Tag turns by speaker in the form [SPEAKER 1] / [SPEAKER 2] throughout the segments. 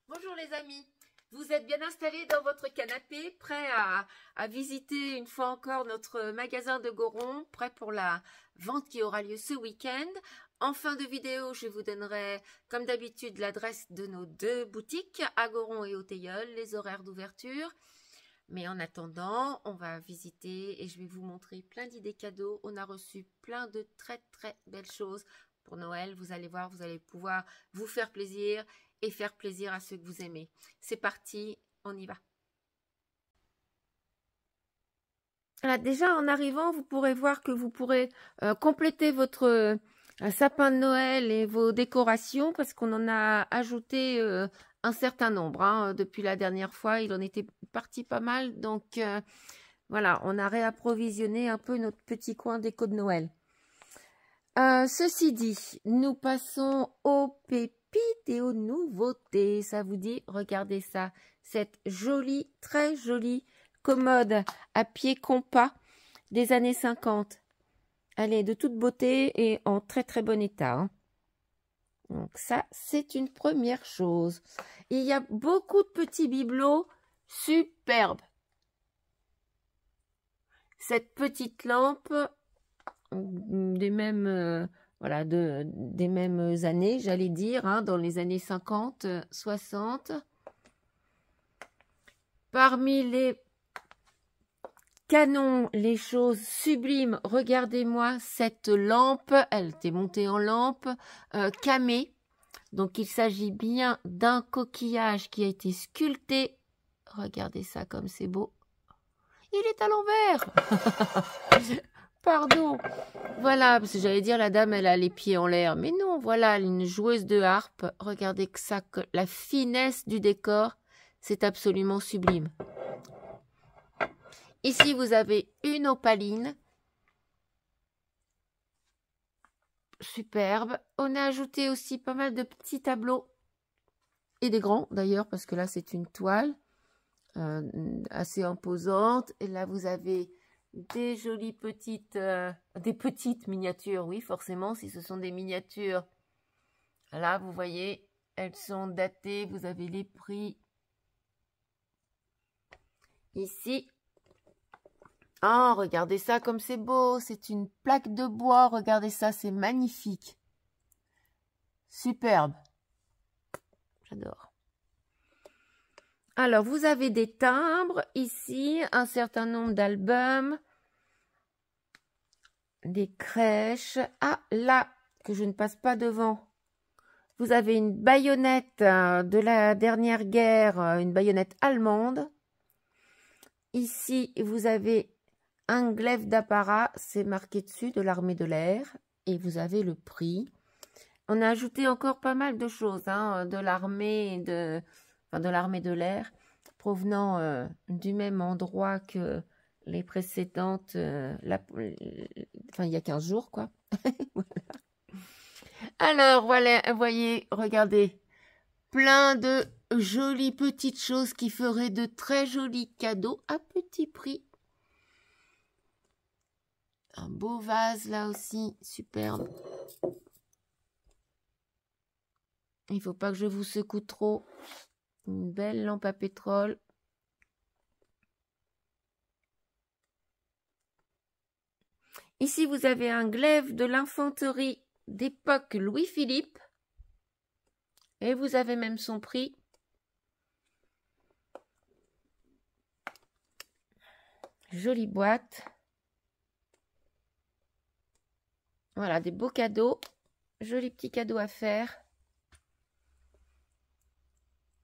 [SPEAKER 1] Bonjour les amis, vous êtes bien installés dans votre canapé, prêts à visiter une fois encore notre magasin de Goron, prêt pour la vente qui aura lieu ce week-end. En fin de vidéo, je vous donnerai comme d'habitude l'adresse de nos deux boutiques, à Goron et au Teilleul, les horaires d'ouverture. Mais en attendant, on va visiter et je vais vous montrer plein d'idées cadeaux. On a reçu plein de très belles choses pour Noël. Vous allez voir, vous allez pouvoir vous faire plaisir et faire plaisir à ceux que vous aimez. C'est parti, on y va. Alors déjà, en arrivant, vous pourrez voir que vous pourrez compléter votre sapin de Noël et vos décorations parce qu'on en a ajouté un certain nombre. Hein. Depuis la dernière fois, il en était parti pas mal. Donc, voilà, on a réapprovisionné un peu notre petit coin déco de Noël. Ceci dit, nous passons aux pépites et aux nouveautés. Ça vous dit? Regardez ça. Cette jolie, très jolie commode à pied compas des années 50. Elle est de toute beauté et en très bon état. Hein. Donc ça, c'est une première chose. Il y a beaucoup de petits bibelots superbes. Cette petite lampe des mêmes voilà, des mêmes années, j'allais dire, hein, dans les années 50, 60. Parmi les canons, les choses sublimes, regardez-moi cette lampe, elle était montée en lampe, camée. Donc il s'agit bien d'un coquillage qui a été sculpté. Regardez ça comme c'est beau. Il est à l'envers. Pardon. Voilà, parce que j'allais dire la dame, elle a les pieds en l'air. Mais non, voilà, une joueuse de harpe. Regardez que ça, la finesse du décor, c'est absolument sublime. Ici, vous avez une opaline. Superbe. On a ajouté aussi pas mal de petits tableaux. Et des grands, d'ailleurs, parce que là, c'est une toile assez imposante. Et là, vous avez des jolies petites, des petites miniatures, oui, forcément, si ce sont des miniatures. Là, vous voyez, elles sont datées, vous avez les prix. Ici. Oh, regardez ça comme c'est beau, c'est une plaque de bois, regardez ça, c'est magnifique. Superbe. J'adore. Alors, vous avez des timbres, ici, un certain nombre d'albums. Des crèches. Ah, là, que je ne passe pas devant. Vous avez une baïonnette de la dernière guerre, une baïonnette allemande. Ici, vous avez un glaive d'apparat, c'est marqué dessus, de l'armée de l'air. Et vous avez le prix. On a ajouté encore pas mal de choses, hein, de l'armée de l'air, provenant du même endroit que les précédentes, enfin il y a 15 jours quoi. Voilà. Alors voilà, vous voyez, regardez, plein de jolies petites choses qui feraient de très jolis cadeaux à petit prix. Un beau vase là aussi, superbe. Il ne faut pas que je vous secoue trop. Une belle lampe à pétrole. Ici, vous avez un glaive de l'infanterie d'époque Louis-Philippe. Et vous avez même son prix. Jolie boîte. Voilà, des beaux cadeaux. Jolis petits cadeaux à faire.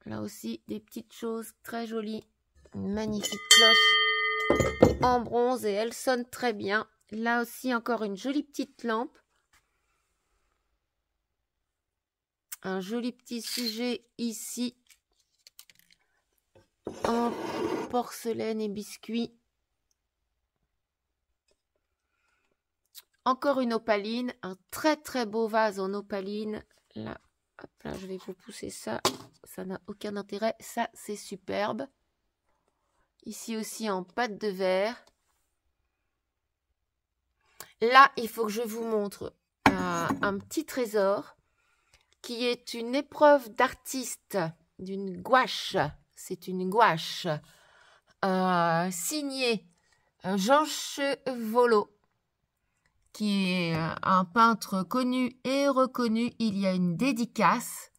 [SPEAKER 1] Là aussi, des petites choses très jolies. Une magnifique cloche en bronze et elle sonne très bien. Là aussi, encore une jolie petite lampe. Un joli petit sujet ici. En porcelaine et biscuits. Encore une opaline. Un très beau vase en opaline. Là, hop là, je vais vous pousser ça. Ça n'a aucun intérêt. Ça, c'est superbe. Ici aussi en pâte de verre. Là, il faut que je vous montre un petit trésor qui est une épreuve d'artiste d'une gouache. C'est une gouache signée Jean Chevolo, qui est un peintre connu et reconnu. Il y a une dédicace.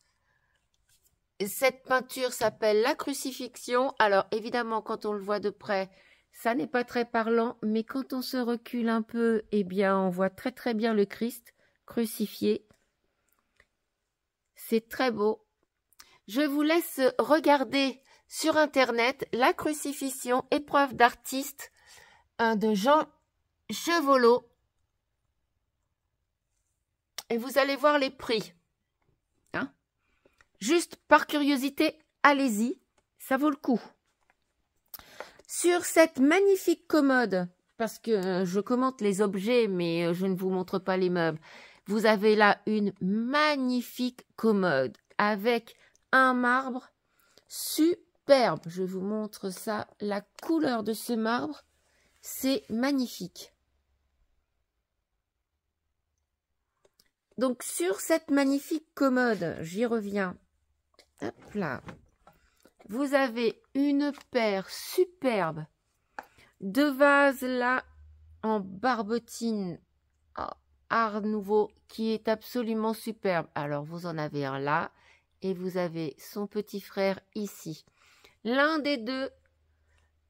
[SPEAKER 1] Cette peinture s'appelle La Crucifixion. Alors évidemment, quand on le voit de près, ça n'est pas très parlant, mais quand on se recule un peu, eh bien, on voit très très bien le Christ crucifié. C'est très beau. Je vous laisse regarder sur Internet La Crucifixion, épreuve d'artiste de Jean Chevolo. Et vous allez voir les prix. Hein? Juste par curiosité, allez-y, ça vaut le coup. Sur cette magnifique commode, parce que je commente les objets, mais je ne vous montre pas les meubles, vous avez là une magnifique commode avec un marbre superbe. Je vous montre ça, la couleur de ce marbre, c'est magnifique. Donc sur cette magnifique commode, j'y reviens. Hop là. Vous avez une paire superbe de vases là en barbotine Art Nouveau qui est absolument superbe. Alors vous en avez un là et vous avez son petit frère ici. L'un des deux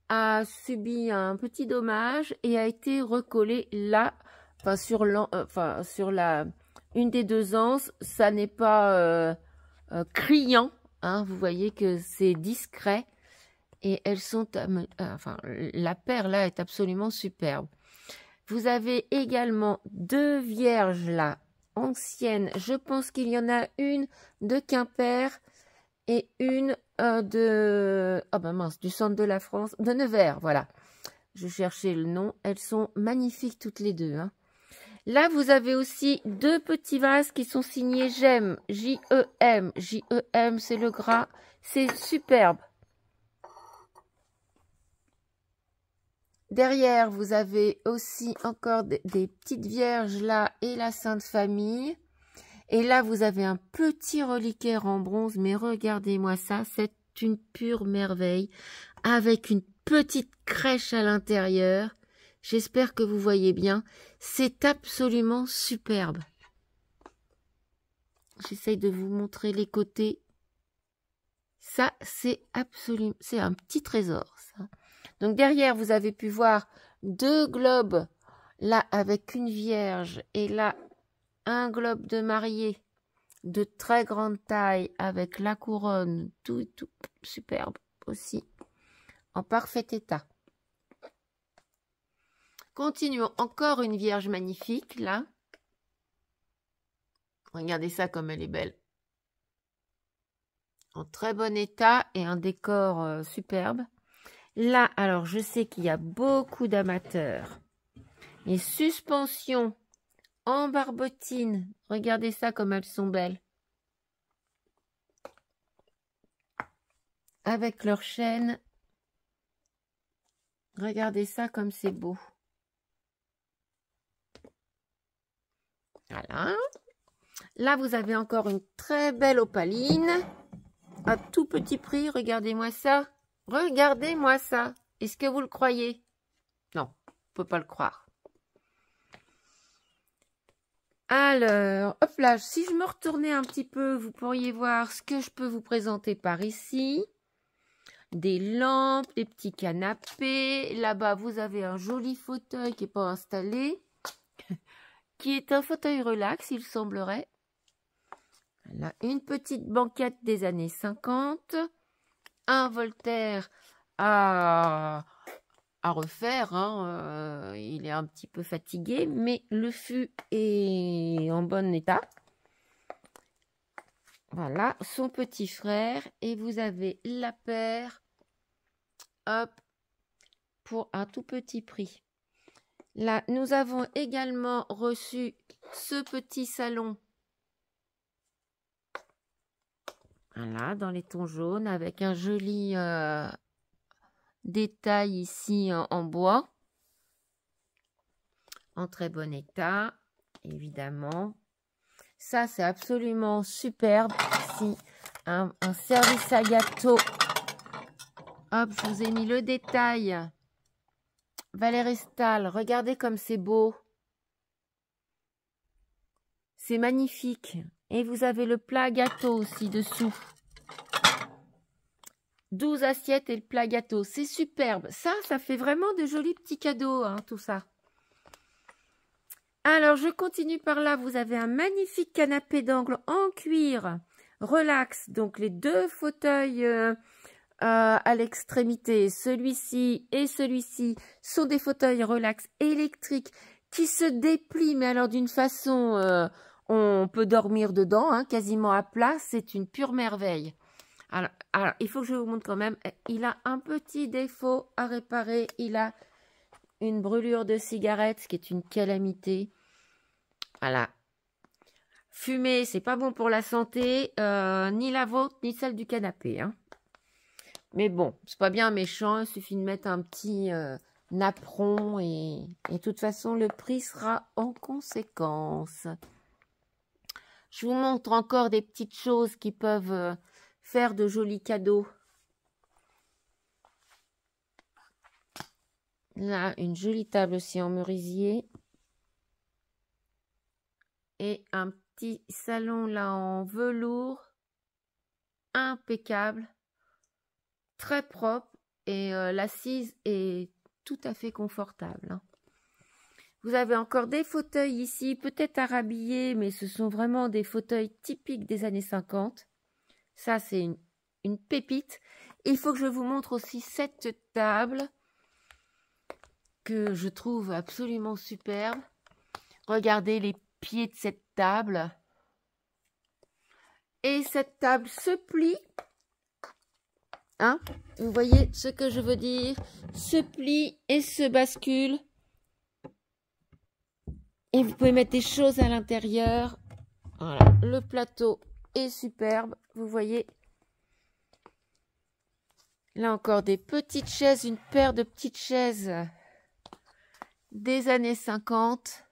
[SPEAKER 1] a subi un petit dommage et a été recollé là, sur une des deux anses. Ça n'est pas criant. Hein, vous voyez que c'est discret et elles sont, la paire là est absolument superbe. Vous avez également deux vierges là, anciennes. Je pense qu'il y en a une de Quimper et une du centre de la France, de Nevers, voilà. Je cherchais le nom. Elles sont magnifiques toutes les deux. Hein. Là, vous avez aussi deux petits vases qui sont signés J'aime, J-E-M. J-E-M, c'est le gras. C'est superbe. Derrière, vous avez aussi encore des petites vierges là et la Sainte Famille. Et là, vous avez un petit reliquaire en bronze. Mais regardez-moi ça, c'est une pure merveille. Avec une petite crèche à l'intérieur. J'espère que vous voyez bien. C'est absolument superbe. J'essaye de vous montrer les côtés. Ça, c'est absolument... C'est un petit trésor, ça. Donc, derrière, vous avez pu voir deux globes. Là, avec une vierge. Et là, un globe de mariée de très grande taille. Avec la couronne. Tout superbe aussi. En parfait état. Continuons, encore une vierge magnifique, là. Regardez ça comme elle est belle. En très bon état et un décor superbe. Là, alors, je sais qu'il y a beaucoup d'amateurs. Les suspensions en barbotine. Regardez ça comme elles sont belles. Avec leurs chaînes. Regardez ça comme c'est beau. Voilà. Là, vous avez encore une très belle opaline. À tout petit prix. Regardez-moi ça. Regardez-moi ça. Est-ce que vous le croyez? Non, on ne peut pas le croire. Alors, hop là, si je me retournais un petit peu, vous pourriez voir ce que je peux vous présenter par ici. Des lampes, des petits canapés. Là-bas, vous avez un joli fauteuil qui n'est pas installé. Qui est un fauteuil relax, il semblerait. Là, une petite banquette des années 50. Un Voltaire à refaire. Hein. Il est un petit peu fatigué, mais le fût est en bon état. Voilà, son petit frère. Et vous avez la paire. Hop, pour un tout petit prix. Là, nous avons également reçu ce petit salon. Voilà, dans les tons jaunes, avec un joli détail ici en bois. En très bon état, évidemment. Ça, c'est absolument superbe ici, un service à gâteau. Hop, je vous ai mis le détail. Valérie Stahl, regardez comme c'est beau. C'est magnifique. Et vous avez le plat gâteau aussi dessous. 12 assiettes et le plat gâteau. C'est superbe. Ça fait vraiment de jolis petits cadeaux, hein, tout ça. Alors, je continue par là. Vous avez un magnifique canapé d'angle en cuir. Relax. Donc, les deux fauteuils à l'extrémité. Celui-ci et celui-ci sont des fauteuils relax électriques qui se déplient, mais alors d'une façon... on peut dormir dedans, hein, quasiment à plat. C'est une pure merveille. Alors, il faut que je vous montre quand même. Il a un petit défaut à réparer. Il a une brûlure de cigarette, ce qui est une calamité. Voilà. Fumer, c'est pas bon pour la santé, ni la vôtre, ni celle du canapé. Hein. Mais bon, c'est pas bien méchant. Il suffit de mettre un petit napperon et de toute façon, le prix sera en conséquence. Je vous montre encore des petites choses qui peuvent faire de jolis cadeaux. Là, une jolie table aussi en merisier. Et un petit salon là en velours. Impeccable. Très propre. Et l'assise est tout à fait confortable. Hein. Vous avez encore des fauteuils ici, peut-être à rhabiller, mais ce sont vraiment des fauteuils typiques des années 50. Ça, c'est une pépite. Il faut que je vous montre aussi cette table que je trouve absolument superbe. Regardez les pieds de cette table. Et cette table se plie. Hein? Vous voyez ce que je veux dire? Se plie et se bascule. Et vous pouvez mettre des choses à l'intérieur. Voilà, le plateau est superbe. Vous voyez. Là encore des petites chaises, une paire de petites chaises des années 50.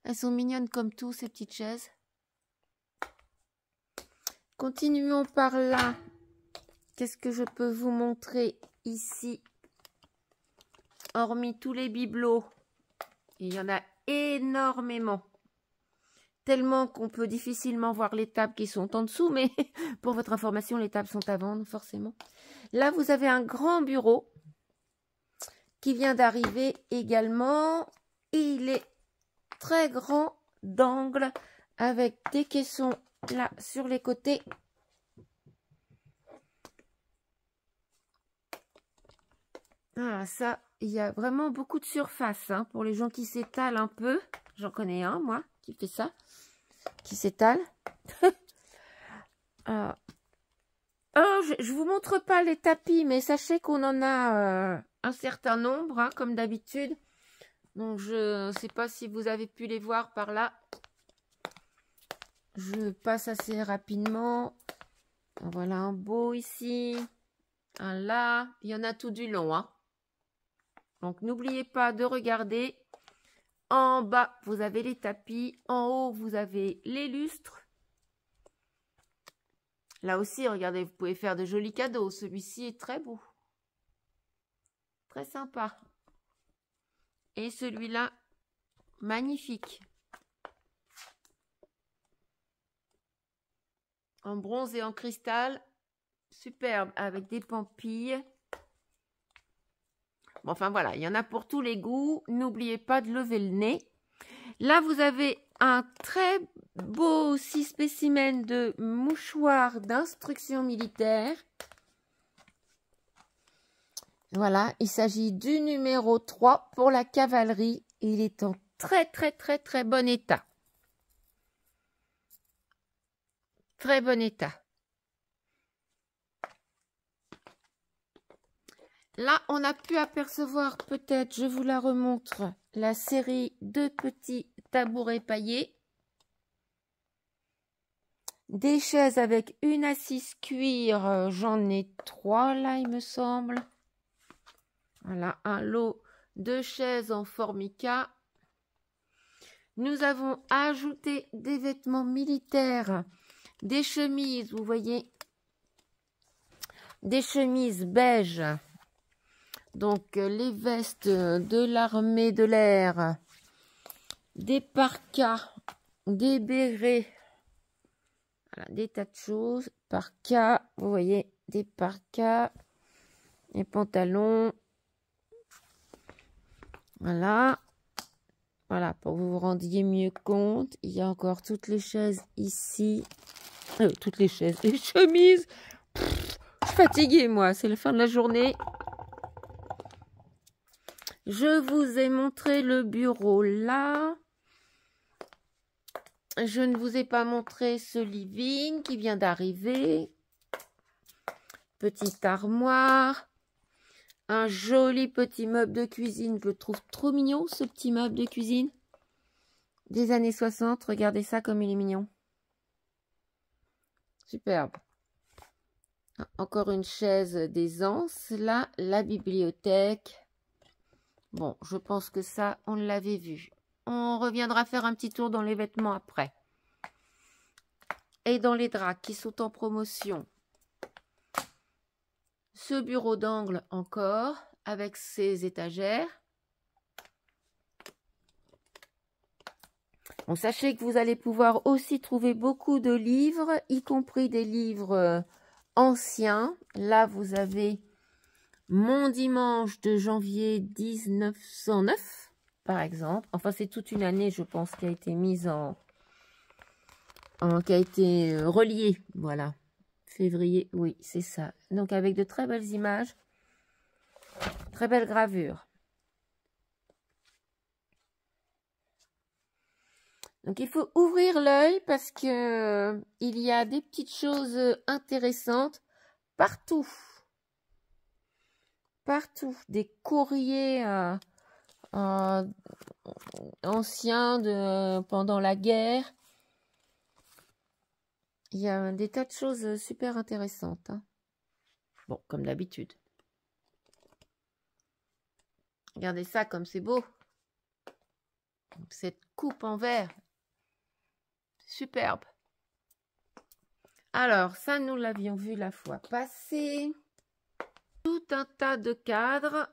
[SPEAKER 1] Elles sont mignonnes comme tout, ces petites chaises. Continuons par là. Qu'est-ce que je peux vous montrer ici? Hormis tous les bibelots. Il y en a énormément. Tellement qu'on peut difficilement voir les tables qui sont en dessous. Mais pour votre information, les tables sont à vendre forcément. Là, vous avez un grand bureau qui vient d'arriver également. Il est très grand d'angle avec des caissons là sur les côtés. Ah, ça, il y a vraiment beaucoup de surface hein, pour les gens qui s'étalent un peu. J'en connais un, moi, qui fait ça, qui s'étale. Je vous montre pas les tapis, mais sachez qu'on en a un certain nombre, hein, comme d'habitude. Donc, je ne sais pas si vous avez pu les voir par là. Je passe assez rapidement. Voilà un beau ici, un là. Il y en a tout du long, hein. Donc, n'oubliez pas de regarder. En bas, vous avez les tapis. En haut, vous avez les lustres. Là aussi, regardez, vous pouvez faire de jolis cadeaux. Celui-ci est très beau. Très sympa. Et celui-là, magnifique. En bronze et en cristal. Superbe, avec des pampilles. Bon, enfin voilà, il y en a pour tous les goûts. N'oubliez pas de lever le nez. Là, vous avez un très beau aussi spécimen de mouchoir d'instruction militaire. Voilà, il s'agit du numéro 3 pour la cavalerie. Il est en très bon état. Très bon état. Là, on a pu apercevoir peut-être, je vous la remontre, la série de petits tabourets paillés. Des chaises avec une assise cuir, j'en ai 3 là, il me semble. Voilà, un lot de chaises en formica. Nous avons ajouté des vêtements militaires, des chemises, vous voyez, des chemises beige. Donc, les vestes de l'armée de l'air, des parkas, des bérets, voilà, des tas de choses. Parkas, vous voyez, des parkas, des pantalons. Voilà. Voilà, pour que vous vous rendiez mieux compte, il y a encore toutes les chaises ici. Toutes les chaises, les chemises. Pff, je suis fatiguée, moi. C'est la fin de la journée. Je vous ai montré le bureau là. Je ne vous ai pas montré ce living qui vient d'arriver. Petite armoire. Un joli petit meuble de cuisine. Je le trouve trop mignon, ce petit meuble de cuisine. Des années 60. Regardez ça comme il est mignon. Superbe. Encore une chaise d'aisance. Là, la bibliothèque. Bon, je pense que ça, on l'avait vu. On reviendra faire un petit tour dans les vêtements après. Et dans les draps qui sont en promotion. Ce bureau d'angle encore, avec ses étagères. Bon, sachez que vous allez pouvoir aussi trouver beaucoup de livres, y compris des livres anciens. Là, vous avez Mon dimanche de janvier 1909, par exemple. Enfin, c'est toute une année, je pense, qui a été mise qui a été reliée. Voilà. Février, oui, c'est ça. Donc, avec de très belles images. Très belles gravures. Donc, il faut ouvrir l'œil parce que il y a des petites choses intéressantes partout. Partout. Des courriers anciens pendant la guerre. Il y a des tas de choses super intéressantes. Hein. Bon, comme d'habitude. Regardez ça comme c'est beau. Cette coupe en verre. Superbe. Alors, ça, nous l'avions vu la fois passée. Tout un tas de cadres.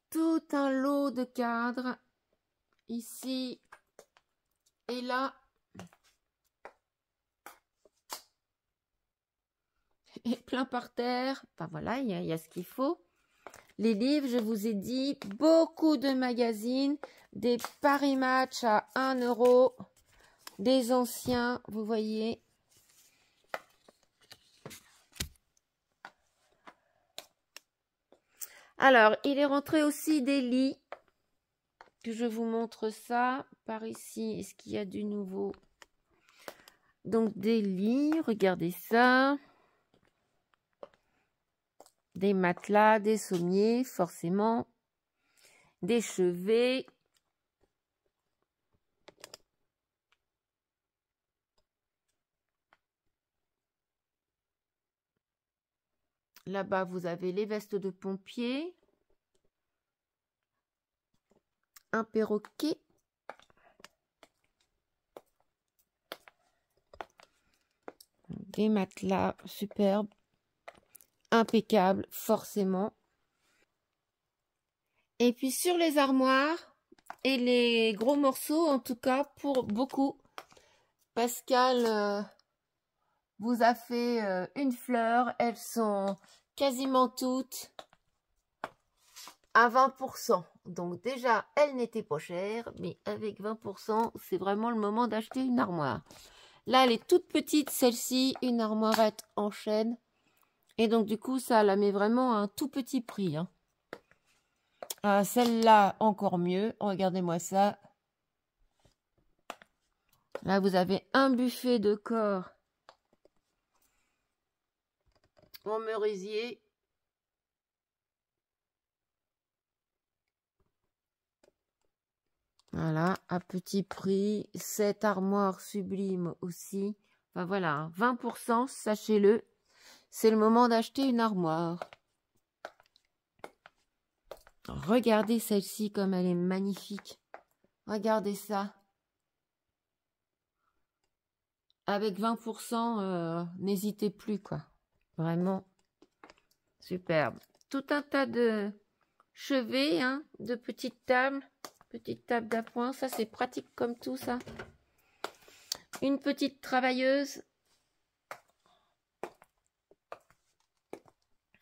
[SPEAKER 1] Tout un lot de cadres. Ici et là. Et plein par terre. Enfin, voilà, il y a ce qu'il faut. Les livres, je vous ai dit, beaucoup de magazines. Des Paris Match à 1 €. Des anciens, vous voyez. Alors, il est rentré aussi des lits. Que je vous montre ça. Par ici, est-ce qu'il y a du nouveau? Donc, des lits, regardez ça. Des matelas, des sommiers, forcément. Des chevets. Là-bas, vous avez les vestes de pompiers. Un perroquet. Des matelas superbes. Impeccables, forcément. Et puis sur les armoires et les gros morceaux, en tout cas pour beaucoup, Pascal vous a fait une fleur. Elles sont quasiment toutes à 20%. Donc déjà, elles n'étaient pas chères, mais avec 20%, c'est vraiment le moment d'acheter une armoire. Là, elle est toute petite, celle-ci, une armoirette en chêne. Et donc, du coup, ça la met vraiment à un tout petit prix. Hein. Celle-là, encore mieux. Regardez-moi ça. Là, vous avez un buffet de corps en merisier. Voilà, à petit prix. Cette armoire sublime aussi. Enfin, voilà, 20%, sachez-le. C'est le moment d'acheter une armoire. Regardez celle-ci comme elle est magnifique. Regardez ça. Avec 20%, n'hésitez plus, quoi. Vraiment. Superbe. Tout un tas de chevets, hein, de petites tables d'appoint. Ça, c'est pratique comme tout, ça. Une petite travailleuse.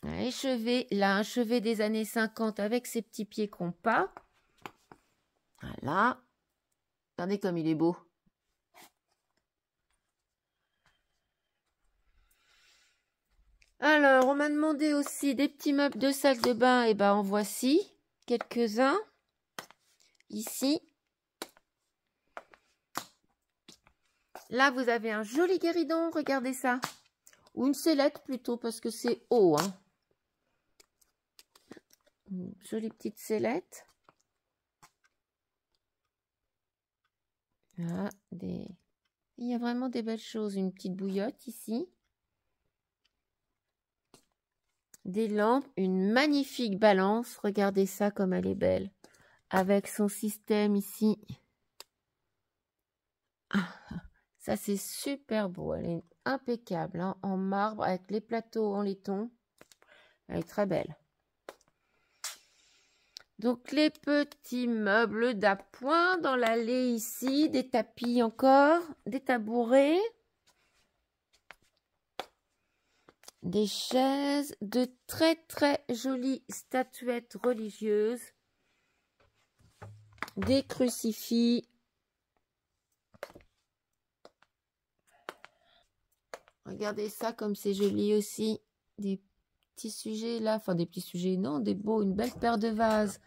[SPEAKER 1] Un chevet, là, un chevet des années 50 avec ses petits pieds compas. Voilà. Regardez comme il est beau. Alors, on m'a demandé aussi des petits meubles de salle de bain. Et ben, en voici quelques-uns. Ici. Là, vous avez un joli guéridon. Regardez ça. Ou une sellette plutôt, parce que c'est haut. Hein. Une jolie petite sellette. Ah, il y a vraiment des belles choses. Une petite bouillotte ici. Des lampes, une magnifique balance. Regardez ça comme elle est belle. Avec son système ici. Ah, ça, c'est super beau. Elle est impeccable. Hein, en marbre avec les plateaux en laiton. Elle est très belle. Donc, les petits meubles d'appoint dans l'allée ici. Des tapis encore. Des tabourets. Des chaises, de très très jolies statuettes religieuses, des crucifix, regardez ça comme c'est joli aussi, des petits sujets là, enfin des petits sujets, non, des beaux, une belle paire de vases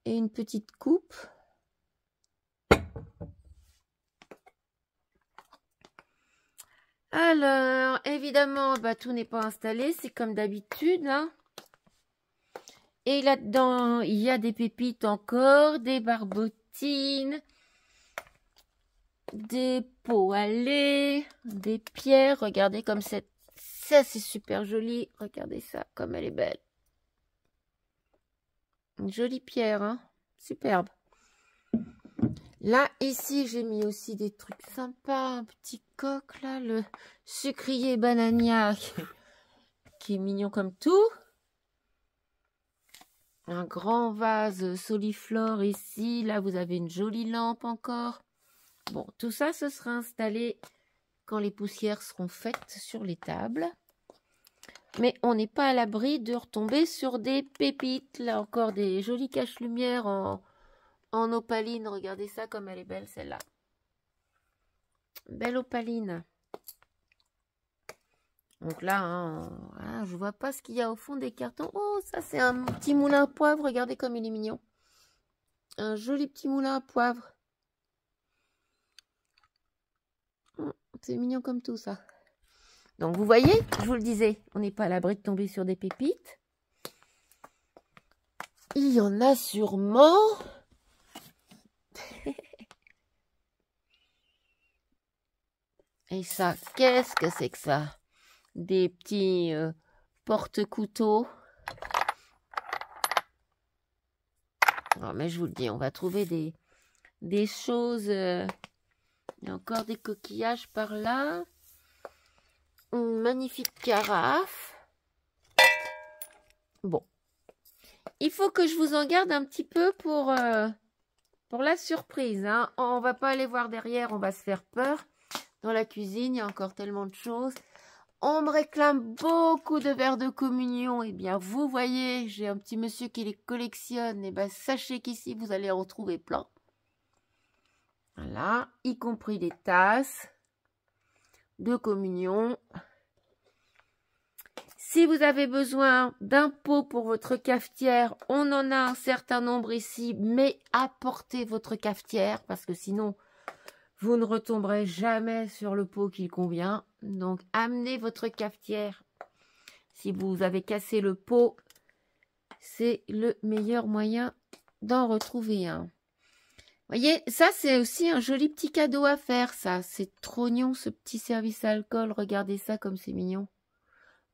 [SPEAKER 1] et une petite coupe. Alors, évidemment, bah, tout n'est pas installé, c'est comme d'habitude. Hein. Et là-dedans, il y a des pépites encore, des barbotines, des pots à lait, des pierres. Regardez comme ça, c'est super joli. Regardez ça, comme elle est belle. Une jolie pierre, hein, superbe. Là, ici, j'ai mis aussi des trucs sympas. Un petit coq, là, le sucrier banania, qui est mignon comme tout. Un grand vase soliflore ici. Là, vous avez une jolie lampe encore. Bon, tout ça, ce sera installé quand les poussières seront faites sur les tables. Mais on n'est pas à l'abri de retomber sur des pépites. Là, encore des jolies cache-lumière en opaline. Regardez ça comme elle est belle celle-là. Belle opaline. Donc là, hein, voilà, je vois pas ce qu'il y a au fond des cartons. Oh, ça c'est un petit moulin à poivre. Regardez comme il est mignon. Un joli petit moulin à poivre. C'est mignon comme tout ça. Donc vous voyez, je vous le disais, on n'est pas à l'abri de tomber sur des pépites. Il y en a sûrement. Et ça, qu'est-ce que c'est que ça? Des petits porte-couteaux. Non, mais je vous le dis, on va trouver des choses. Il y a encore des coquillages par là. Une magnifique carafe. Bon. Il faut que je vous en garde un petit peu pour la surprise. Hein. On va pas aller voir derrière, on va se faire peur. Dans la cuisine, il y a encore tellement de choses. On me réclame beaucoup de verres de communion. Eh bien, vous voyez, j'ai un petit monsieur qui les collectionne. Eh bien, sachez qu'ici, vous allez en retrouver plein. Voilà, y compris les tasses de communion. Si vous avez besoin d'un pot pour votre cafetière, on en a un certain nombre ici, mais apportez votre cafetière parce que sinon, vous ne retomberez jamais sur le pot qui convient. Donc, amenez votre cafetière. Si vous avez cassé le pot, c'est le meilleur moyen d'en retrouver un. Voyez, ça, c'est aussi un joli petit cadeau à faire, ça. C'est trop mignon, ce petit service alcool. Regardez ça comme c'est mignon.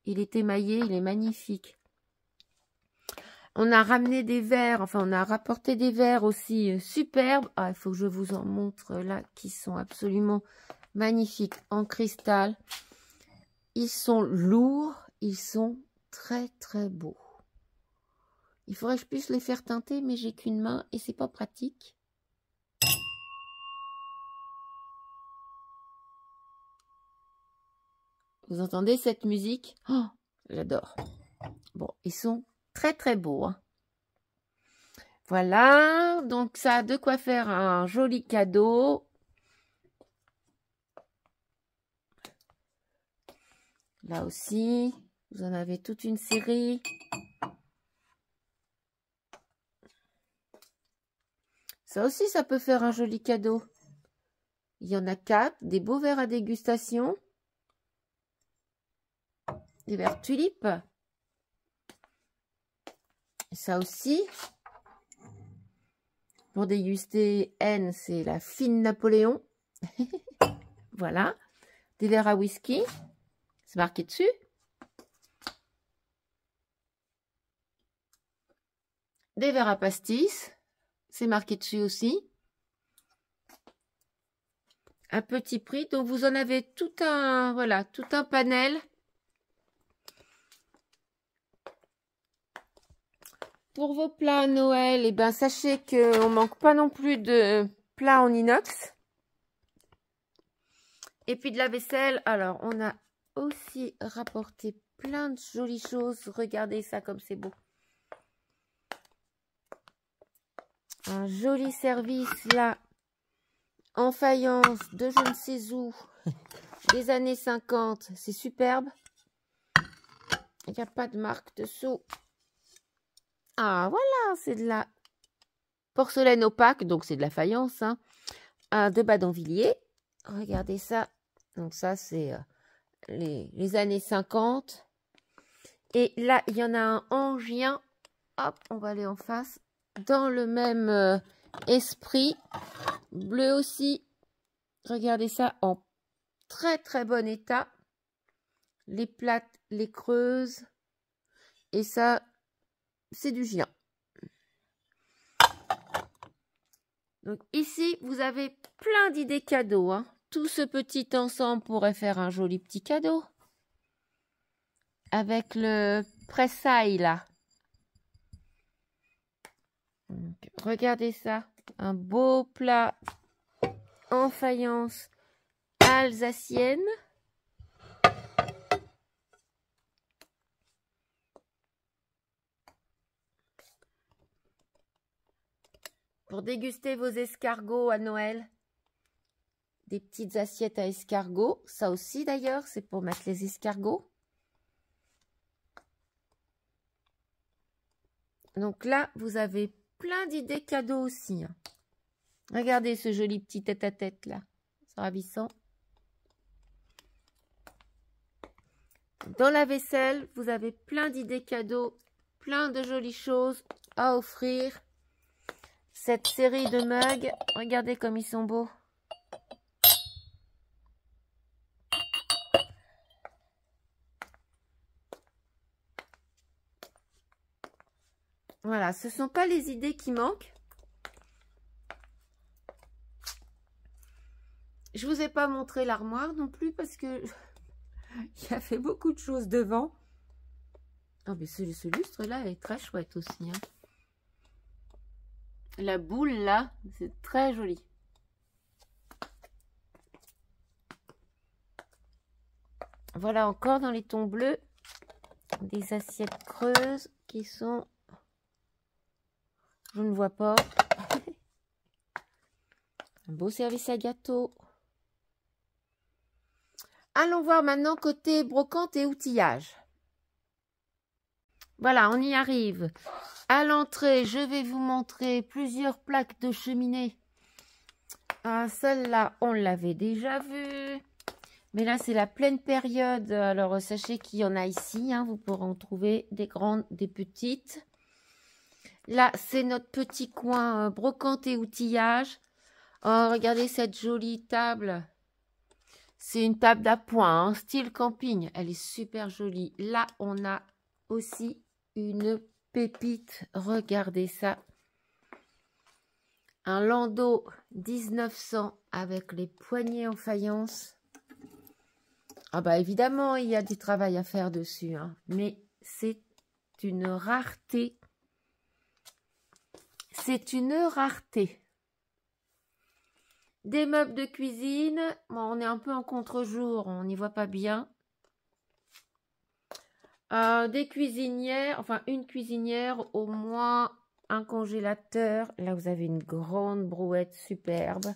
[SPEAKER 1] Il est émaillé, il est magnifique. On a ramené des verres, enfin on a rapporté des verres aussi superbes. Ah, il faut que je vous en montre là, qui sont absolument magnifiques en cristal. Ils sont lourds, ils sont très très beaux. Il faudrait que je puisse les faire teinter, mais j'ai qu'une main et c'est pas pratique. Vous entendez cette musique? Oh, j'adore. Bon, ils sont très très beaux. Hein. Voilà, donc ça a de quoi faire un joli cadeau. Là aussi, vous en avez toute une série. Ça aussi, ça peut faire un joli cadeau. Il y en a 4, des beaux verres à dégustation. Des verres tulipes. Et ça aussi. Pour déguster N, c'est la fine Napoléon. Voilà. Des verres à whisky. C'est marqué dessus. Des verres à pastis. C'est marqué dessus aussi. Un petit prix. Donc, vous en avez tout un, voilà, tout un panel. Pour vos plats à Noël, eh ben, sachez qu'on ne manque pas non plus de plats en inox. Et puis de la vaisselle. Alors, on a aussi rapporté plein de jolies choses. Regardez ça comme c'est beau. Un joli service là. En faïence de je ne sais où. Des années 50. C'est superbe. Il n'y a pas de marque dessous. Ah, voilà, c'est de la porcelaine opaque, donc c'est de la faïence, hein, de Badonvilliers. Regardez ça. Donc ça, c'est les années 50. Et là, il y en a un angien. Hop, on va aller en face. Dans le même esprit. Bleu aussi. Regardez ça en très très bon état. Les plates, les creuses. Et ça, c'est du gien. Donc ici, vous avez plein d'idées cadeaux. Hein. Tout ce petit ensemble pourrait faire un joli petit cadeau. Avec le pressail là. Donc, regardez ça. Un beau plat en faïence alsacienne. Pour déguster vos escargots à Noël. Des petites assiettes à escargots. Ça aussi d'ailleurs, c'est pour mettre les escargots. Donc là, vous avez plein d'idées cadeaux aussi. Hein. Regardez ce joli petit tête-à-tête là. C'est ravissant. Dans la vaisselle, vous avez plein d'idées cadeaux. Plein de jolies choses à offrir. Cette série de mugs, regardez comme ils sont beaux. Voilà, ce ne sont pas les idées qui manquent. Je ne vous ai pas montré l'armoire non plus parce que il y a fait beaucoup de choses devant. Oh, mais ce lustre-là est très chouette aussi. Hein. La boule là, c'est très joli. Voilà encore dans les tons bleus, des assiettes creuses qui sont... Je ne vois pas. Un beau service à gâteau. Allons voir maintenant côté brocante et outillage. Voilà, on y arrive. À l'entrée, je vais vous montrer plusieurs plaques de cheminée. Ah, celle-là, on l'avait déjà vue. Mais là, c'est la pleine période. Alors, sachez qu'il y en a ici. Hein, vous pourrez en trouver des grandes, des petites. Là, c'est notre petit coin brocante et outillage. Oh, regardez cette jolie table. C'est une table d'appoint, hein, style camping. Elle est super jolie. Là, on a aussi une pépite. Regardez ça. Un landau 1900 avec les poignées en faïence. Ah bah évidemment, il y a du travail à faire dessus. Hein, mais c'est une rareté. C'est une rareté. Des meubles de cuisine. Bon, on est un peu en contre-jour, on n'y voit pas bien. Des cuisinières, enfin une cuisinière, au moins un congélateur. Là, vous avez une grande brouette superbe.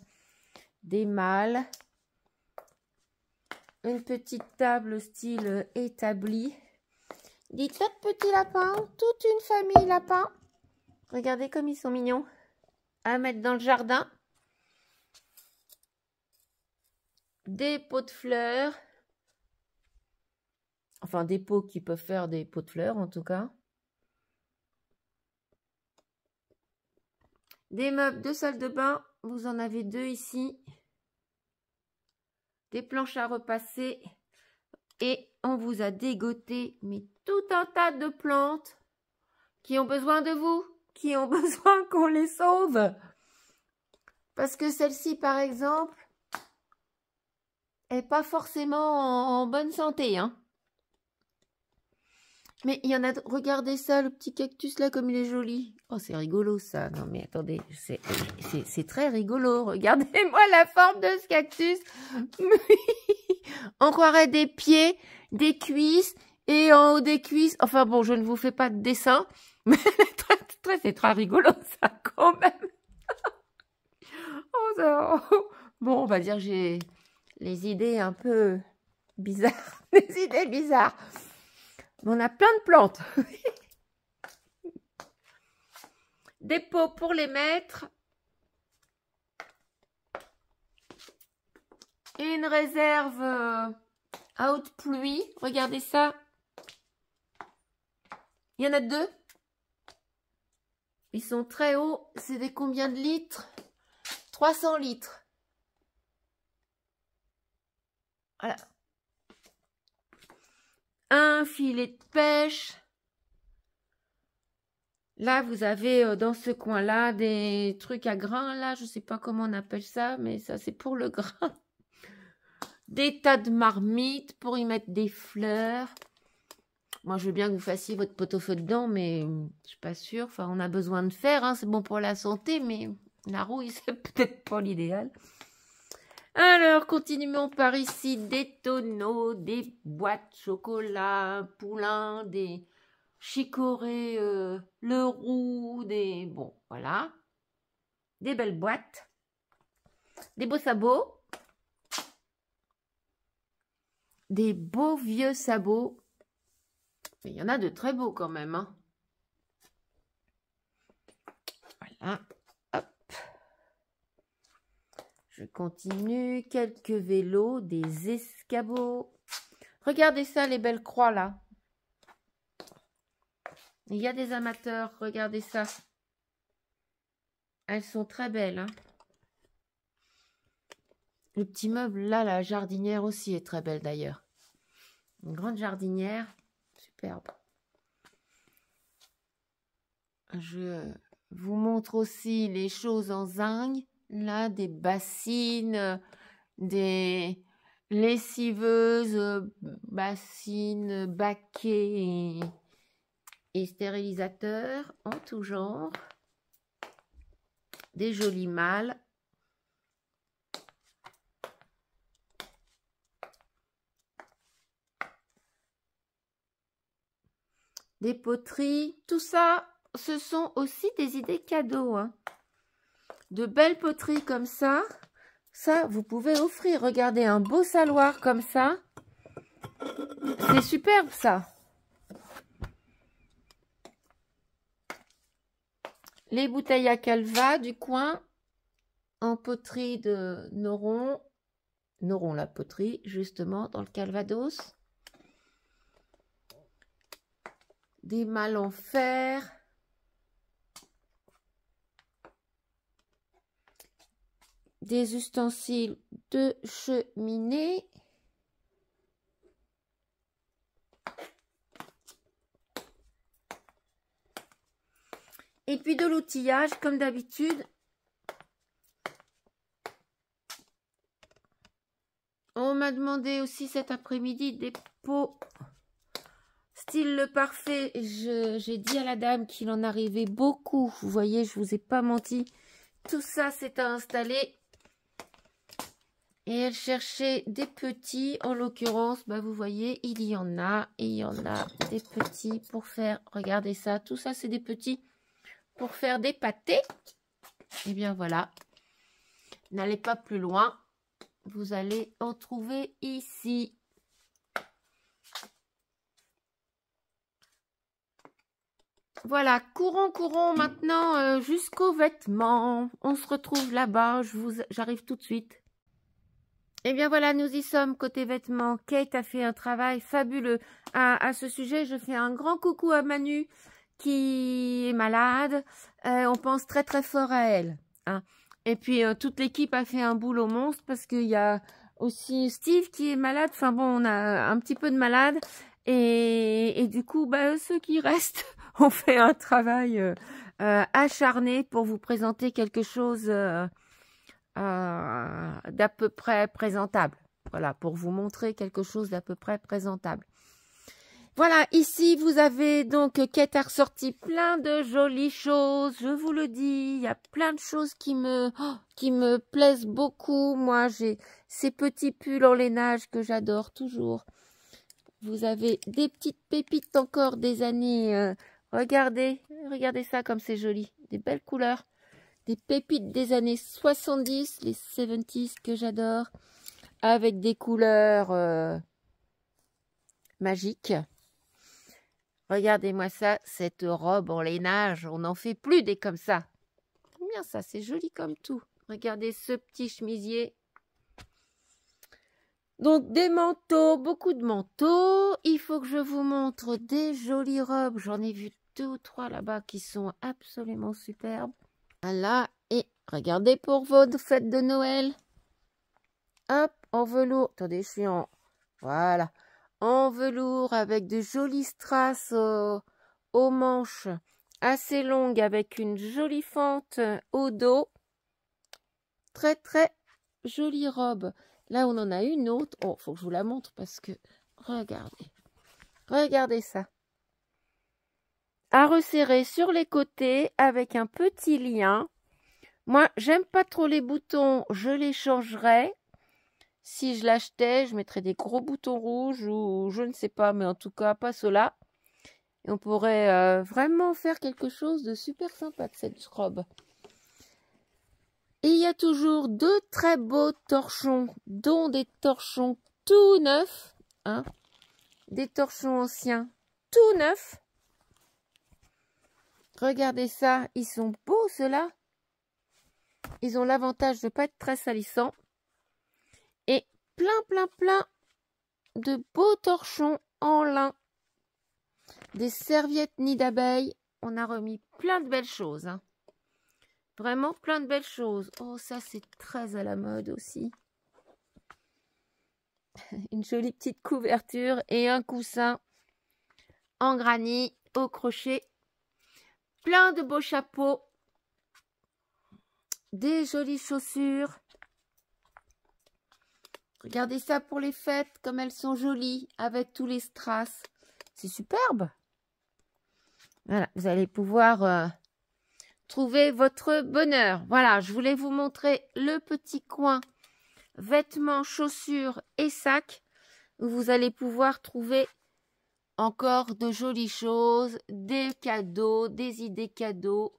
[SPEAKER 1] Des malles. Une petite table style établi. Des tas de petits lapins. Toute une famille lapin. Regardez comme ils sont mignons. À mettre dans le jardin. Des pots de fleurs. Enfin, des pots qui peuvent faire des pots de fleurs, en tout cas. Des meubles de salle de bain. Vous en avez 2 ici. Des planches à repasser. Et on vous a dégoté, mais tout un tas de plantes qui ont besoin de vous, qui ont besoin qu'on les sauve. Parce que celle-ci, par exemple, est pas forcément en bonne santé, hein. Mais il y en a... Regardez ça, le petit cactus là, comme il est joli. Oh, c'est rigolo ça. Non mais attendez, c'est très rigolo. Regardez-moi la forme de ce cactus. On croirait des pieds, des cuisses et en haut des cuisses. Enfin bon, je ne vous fais pas de dessin. Mais c'est très rigolo ça quand même. Oh, ça... Bon, on va dire que j'ai les idées un peu bizarres. Des idées bizarres. On a plein de plantes. Des pots pour les mettre. Et une réserve à haute pluie. Regardez ça. Il y en a 2. Ils sont très hauts. C'est des combien de litres? 300 litres. Voilà. Un filet de pêche. Là, vous avez dans ce coin-là des trucs à grains. Là, je ne sais pas comment on appelle ça, mais ça, c'est pour le grain. Des tas de marmites pour y mettre des fleurs. Moi, je veux bien que vous fassiez votre pot-au-feu dedans, mais je ne suis pas sûre. Enfin, on a besoin de fer, hein, c'est bon pour la santé, mais la rouille, c'est peut-être pas l'idéal. Alors, continuons par ici. Des tonneaux, des boîtes chocolat, poulain, des chicorées, le roux, des... Bon, voilà. Des belles boîtes. Des beaux sabots. Des beaux vieux sabots. Il y en a de très beaux quand même, hein. Voilà. Hop. Je continue. Quelques vélos, des escabeaux. Regardez ça, les belles croix là. Il y a des amateurs. Regardez ça. Elles sont très belles, hein. Le petit meuble là, la jardinière aussi est très belle d'ailleurs. Une grande jardinière. Superbe. Je vous montre aussi les choses en zinc. Là, des bassines, des lessiveuses, bassines, baquets et stérilisateurs en tout genre. Des jolis mâles. Des poteries. Tout ça, ce sont aussi des idées cadeaux, hein. De belles poteries comme ça. Ça, vous pouvez offrir. Regardez, un beau saloir comme ça. C'est superbe, ça. Les bouteilles à calva du coin. En poterie de Noron. Noron, la poterie, justement, dans le Calvados. Des malles en fer. Des ustensiles de cheminée. Et puis de l'outillage, comme d'habitude. On m'a demandé aussi cet après-midi des pots est-il le parfait? J'ai dit à la dame qu'il en arrivait beaucoup. Vous voyez, je vous ai pas menti. Tout ça, c'est à installer. Et elle cherchait des petits. En l'occurrence, bah, vous voyez, il y en a. Et il y en a des petits pour faire... Regardez ça. Tout ça, c'est des petits pour faire des pâtés. Et bien, voilà. N'allez pas plus loin. Vous allez en trouver ici. Voilà, courons maintenant jusqu'aux vêtements. On se retrouve là-bas, j'arrive tout de suite. Et bien voilà, nous y sommes côté vêtements. Kate a fait un travail fabuleux. À ce sujet, je fais un grand coucou à Manu qui est malade. On pense très très fort à elle. Hein. Et puis toute l'équipe a fait un boulot monstre parce qu'il y a aussi Steve qui est malade. Enfin bon, on a un petit peu de malade. Et du coup, bah, ceux qui restent ont fait un travail acharné pour vous présenter quelque chose d'à peu près présentable. Voilà, pour vous montrer quelque chose d'à peu près présentable. Voilà, ici, vous avez donc Kate a ressorti plein de jolies choses. Je vous le dis, il y a plein de choses qui me plaisent beaucoup. Moi, j'ai ces petits pulls en lainage que j'adore toujours. Vous avez des petites pépites encore des années. Regardez ça comme c'est joli. Des belles couleurs. Des pépites des années 70, les 70s que j'adore. Avec des couleurs magiques. Regardez-moi ça, cette robe en lainage. On n'en fait plus des comme ça. C'est bien ça, c'est joli comme tout. Regardez ce petit chemisier. Donc des manteaux, beaucoup de manteaux. Il faut que je vous montre des jolies robes. J'en ai vu 2 ou 3 là-bas qui sont absolument superbes. Voilà, et regardez pour votre fête de Noël. Hop, en velours. Attendez, je suis en... Voilà. En velours avec de jolies strass aux manches assez longues avec une jolie fente au dos. Très très jolie robe. Là, on en a une autre. Oh, faut que je vous la montre parce que... Regardez. Regardez ça. À resserrer sur les côtés avec un petit lien. Moi, j'aime pas trop les boutons. Je les changerais. Si je l'achetais, je mettrais des gros boutons rouges ou je ne sais pas. Mais en tout cas, pas ceux-là. Et on pourrait vraiment faire quelque chose de super sympa de cette robe. Et il y a toujours 2 très beaux torchons, dont des torchons tout neufs. Hein, des torchons anciens tout neufs. Regardez ça, ils sont beaux ceux-là. Ils ont l'avantage de ne pas être très salissants. Et plein de beaux torchons en lin. Des serviettes nid d'abeilles. On a remis plein de belles choses. Hein. Vraiment plein de belles choses. Oh, ça c'est très à la mode aussi. Une jolie petite couverture et un coussin en granit au crochet. Plein de beaux chapeaux. Des jolies chaussures. Regardez ça pour les fêtes, comme elles sont jolies, avec tous les strass. C'est superbe. Voilà, vous allez pouvoir trouver votre bonheur. Voilà, je voulais vous montrer le petit coin vêtements, chaussures et sacs, où vous allez pouvoir trouver encore de jolies choses, des cadeaux, des idées cadeaux.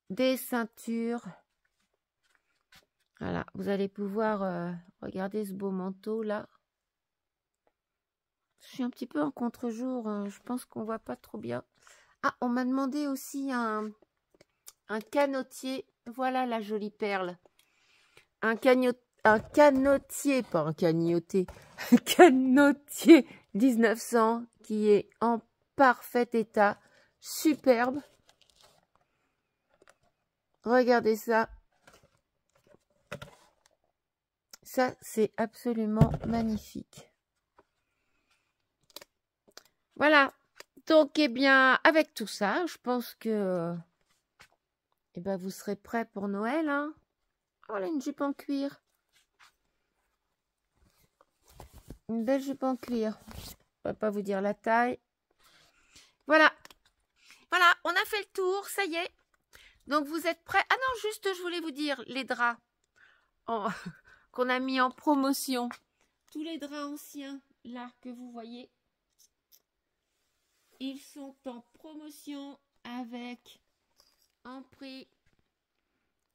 [SPEAKER 1] Des ceintures. Voilà, vous allez pouvoir regarder ce beau manteau là. Je suis un petit peu en contre-jour, hein. Je pense qu'on voit pas trop bien. Ah, on m'a demandé aussi un canotier. Voilà la jolie perle. Un canotier, pas un cagnoté. Un canotier 1900 qui est en parfait état. Superbe. Regardez ça. Ça, c'est absolument magnifique. Voilà. Donc, eh bien, avec tout ça, je pense que eh ben, vous serez prêts pour Noël. Hein. Voilà, une jupe en cuir. Une belle jupe en cuir. Je ne vais pas vous dire la taille. Voilà. Voilà, on a fait le tour, ça y est. Donc, vous êtes prêts? Ah non, juste, je voulais vous dire, les draps qu'on a mis en promotion. Tous les draps anciens, là, que vous voyez, ils sont en promotion avec un prix.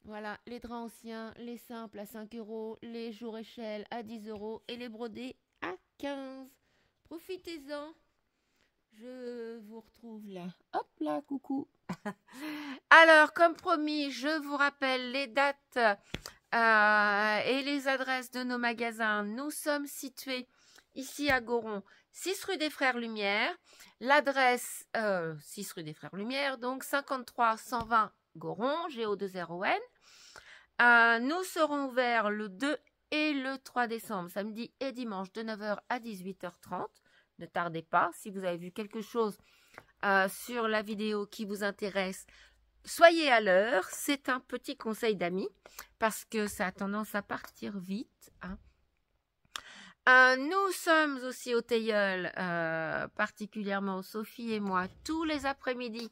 [SPEAKER 1] Voilà, les draps anciens, les simples à 5 €, les jours échelle à 10 € et les brodés à 15. Profitez-en. Je vous retrouve là. Hop là, coucou. Alors, comme promis, je vous rappelle les dates et les adresses de nos magasins. Nous sommes situés ici à Goron, 6 rue des Frères Lumière. L'adresse 6 rue des Frères Lumière, donc 53 120 Goron, GO2RON. Nous serons ouverts le 2 et le 3 décembre, samedi et dimanche, de 9 h à 18 h 30. Ne tardez pas, si vous avez vu quelque chose sur la vidéo qui vous intéresse, soyez à l'heure. C'est un petit conseil d'amis parce que ça a tendance à partir vite. Nous sommes aussi au Teilleul, particulièrement Sophie et moi, tous les après-midi,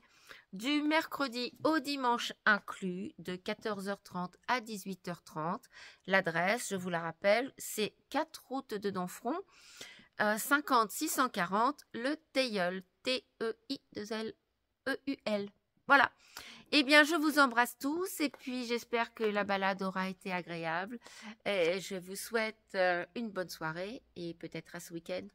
[SPEAKER 1] du mercredi au dimanche inclus, de 14 h 30 à 18 h 30. L'adresse, je vous la rappelle, c'est 4 route de Donfront, 50 640, le Teilleul, T-E-I-2-L-E-U-L. Voilà. Eh bien, je vous embrasse tous et puis j'espère que la balade aura été agréable. Et je vous souhaite une bonne soirée et peut-être à ce week-end.